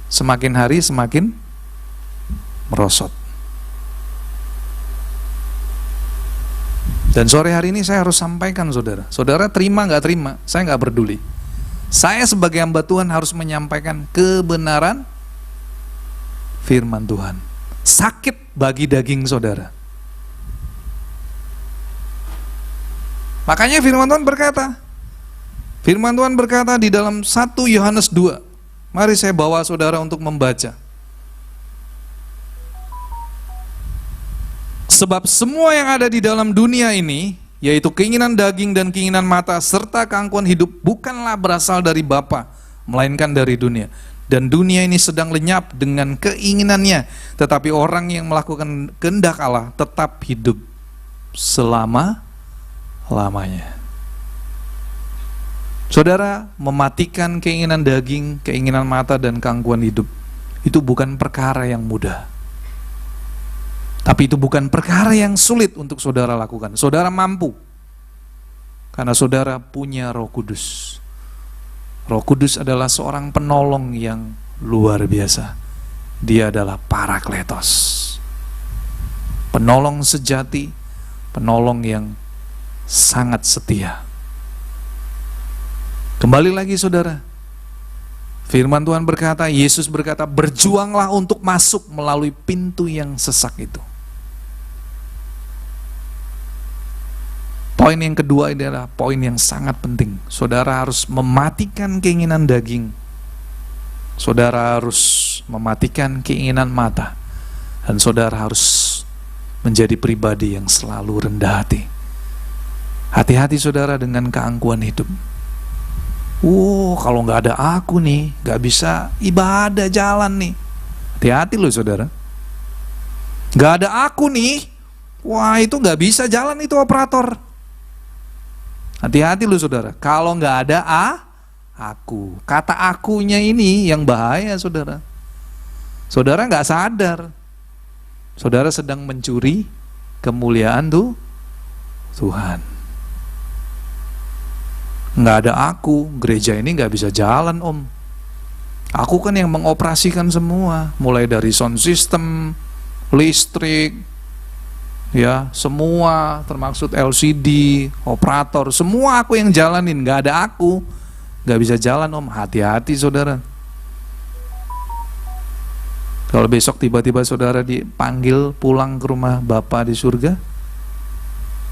semakin hari semakin merosot. Dan sore hari ini saya harus sampaikan saudara. Saudara terima gak terima, saya gak peduli. Saya sebagai hamba Tuhan harus menyampaikan kebenaran firman Tuhan. Sakit bagi daging saudara. Makanya firman Tuhan berkata di dalam 1 Yohanes 2. Mari saya bawa saudara untuk membaca. Sebab semua yang ada di dalam dunia ini, yaitu keinginan daging dan keinginan mata, serta keangkuhan hidup, bukanlah berasal dari Bapa, melainkan dari dunia. Dan dunia ini sedang lenyap dengan keinginannya, tetapi orang yang melakukan kehendak Allah tetap hidup selama-lamanya. Saudara, mematikan keinginan daging, keinginan mata, dan keangkuhan hidup, itu bukan perkara yang mudah. Tapi itu bukan perkara yang sulit untuk saudara lakukan. Saudara mampu, karena saudara punya Roh Kudus. Roh Kudus adalah seorang penolong yang luar biasa. Dia adalah Parakletos, penolong sejati, penolong yang sangat setia. Kembali lagi saudara, firman Tuhan berkata, Yesus berkata, berjuanglah untuk masuk melalui pintu yang sesak itu. Poin yang kedua adalah poin yang sangat penting. Saudara harus mematikan keinginan daging. Saudara harus mematikan keinginan mata. Dan saudara harus menjadi pribadi yang selalu rendah hati. Hati-hati saudara dengan keangkuhan hidup. Kalau nggak ada aku nih, nggak bisa ibadah jalan nih. Hati-hati loh saudara. Nggak ada aku nih, wah itu nggak bisa jalan itu operator. Hati-hati loh saudara. Kalau nggak ada aku, kata akunya ini yang bahaya saudara. Saudara nggak sadar, saudara sedang mencuri kemuliaan Tuhan. Nggak ada aku, gereja ini nggak bisa jalan om. Aku kan yang mengoperasikan semua, mulai dari sound system, listrik, ya semua, termaksud LCD, operator, semua aku yang jalanin. Nggak ada aku, nggak bisa jalan om. Hati-hati saudara. Kalau besok tiba-tiba saudara dipanggil pulang ke rumah Bapa di surga,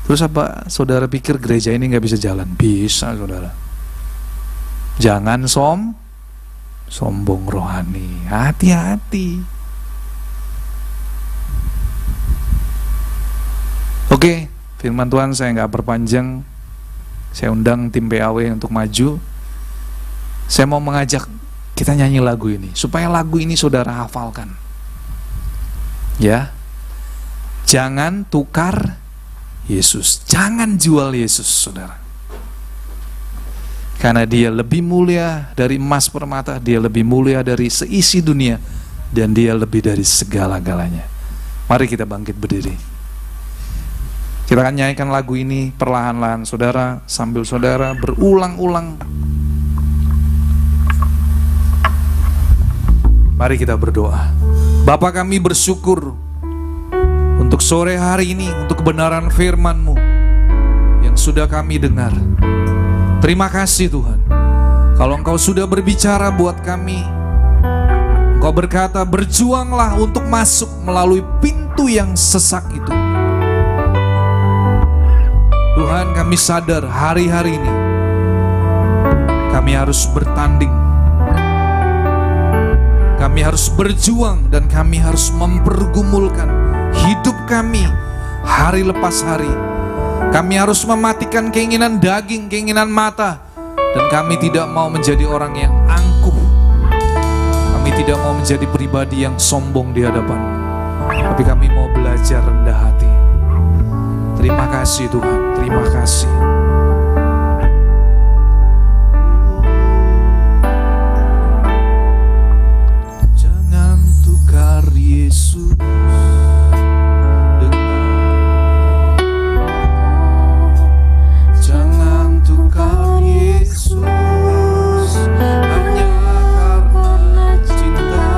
terus apa saudara pikir gereja ini nggak bisa jalan? Bisa saudara. Jangan sombong rohani. Hati-hati. Oke, firman Tuhan saya nggak perpanjang. Saya undang tim PAW untuk maju. Saya mau mengajak kita nyanyi lagu ini, supaya lagu ini saudara hafalkan. Ya, jangan tukar Yesus, jangan jual Yesus, saudara. Karena dia lebih mulia dari emas permata, dia lebih mulia dari seisi dunia, dan dia lebih dari segala-galanya. Mari kita bangkit berdiri. Kita akan nyanyikan lagu ini perlahan-lahan, saudara, sambil saudara berulang-ulang. Mari kita berdoa. Bapa, kami bersyukur untuk sore hari ini, untuk kebenaran firman-Mu yang sudah kami dengar. Terima kasih Tuhan. Kalau Engkau sudah berbicara buat kami, Engkau berkata, berjuanglah untuk masuk melalui pintu yang sesak itu. Tuhan, kami sadar hari-hari ini kami harus bertanding, kami harus berjuang, dan kami harus mempergumulkan hidup kami hari lepas hari. Kami harus mematikan keinginan daging, keinginan mata, dan kami tidak mau menjadi orang yang angkuh. Kami tidak mau menjadi pribadi yang sombong di hadapan, tapi kami mau belajar rendah hati. Terima kasih Tuhan, terima kasih. Jangan tukar Yesus dengan, jangan tukar Yesus hanya karena cinta.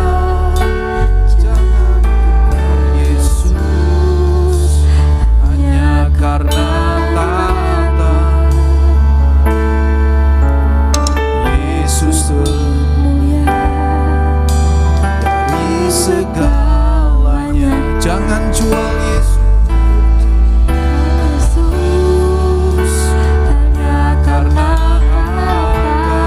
Jangan tukar Yesus hanya karena tata. Yesus termulia dari segalanya. Jangan jual Yesus hanya karena harta.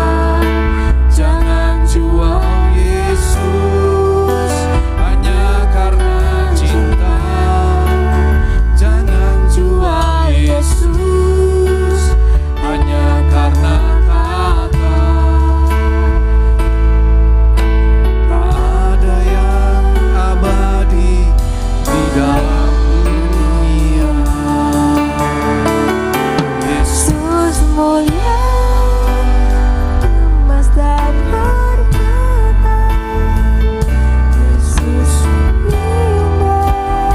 Jangan jual Yesus hanya karena cinta. Jangan jual Yesus hanya karena tata. Tak ada yang abadi di dalam dunia. Yesus mulia, emas dan permata. Yesus indah,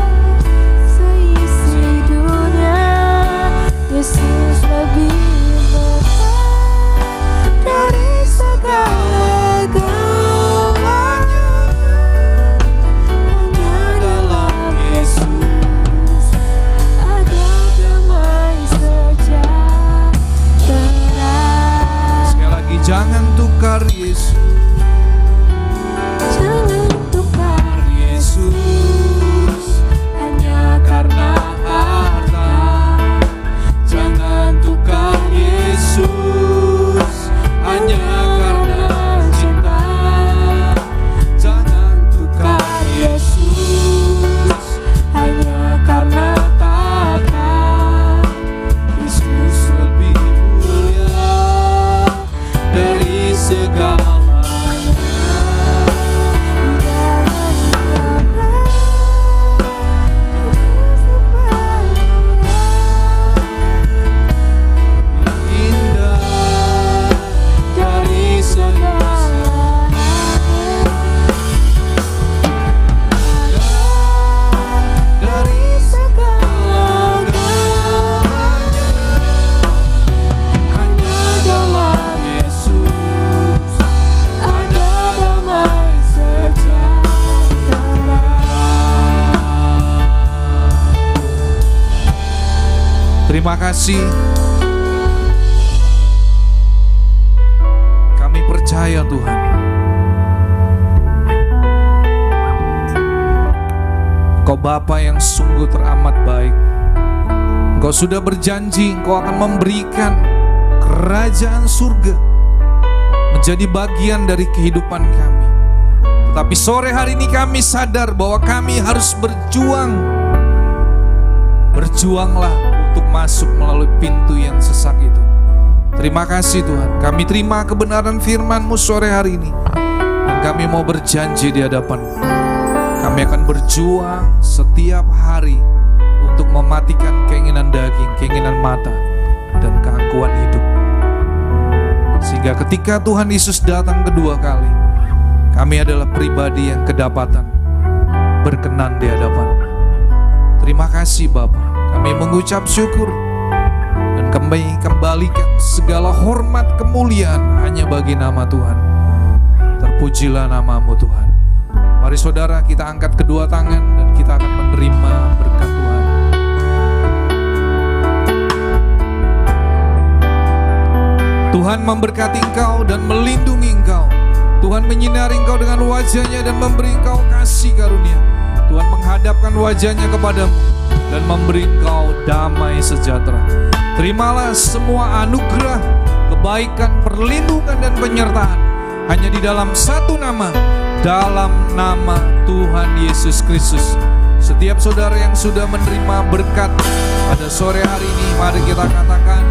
seisi dunia. Yesus lebih besar dari segala-galanya. Hanya dalam Yesus ada damai sejahtera. Sekali lagi, jangan tukar Yesus. Jangan tukar Yesus hanya karena harta. Jangan tukar Yesus hanya karena cinta. Jangan tukar Yesus hanya karena tata. Yesus lebih mulia dari segalanya. Indah dari segalanya. Dari segala-galanya. Hanya dalam Yesus ada damai sejahtera. Terima kasih. Kami percaya Tuhan, Engkau Bapa yang sungguh teramat baik. Engkau sudah berjanji Engkau akan memberikan kerajaan surga menjadi bagian dari kehidupan kami. Tetapi sore hari ini kami sadar bahwa kami harus berjuang berjuanglah untuk masuk melalui pintu yang sesak itu. Terima kasih Tuhan, kami terima kebenaran firman-Mu sore hari ini. Dan kami mau berjanji di hadapan-Mu, kami akan berjuang setiap hari untuk mematikan keinginan daging, keinginan mata, dan keangkuhan hidup. Sehingga ketika Tuhan Yesus datang kedua kali, kami adalah pribadi yang kedapatan berkenan di hadapan-Mu. Terima kasih Bapa, kami mengucap syukur dan kami kembalikan segala hormat kemuliaan hanya bagi nama Tuhan. Terpujilah nama-Mu Tuhan. Mari saudara, kita angkat kedua tangan dan kita akan menerima berkat Tuhan. Tuhan memberkati engkau dan melindungi engkau. Tuhan menyinari engkau dengan wajah-Nya dan memberi engkau kasih karunia. Tuhan menghadapkan wajah-Nya kepadamu dan memberi engkau damai sejahtera. Terimalah semua anugerah, kebaikan, perlindungan dan penyertaan hanya di dalam satu nama, dalam nama Tuhan Yesus Kristus. Setiap saudara yang sudah menerima berkat pada sore hari ini, mari kita katakan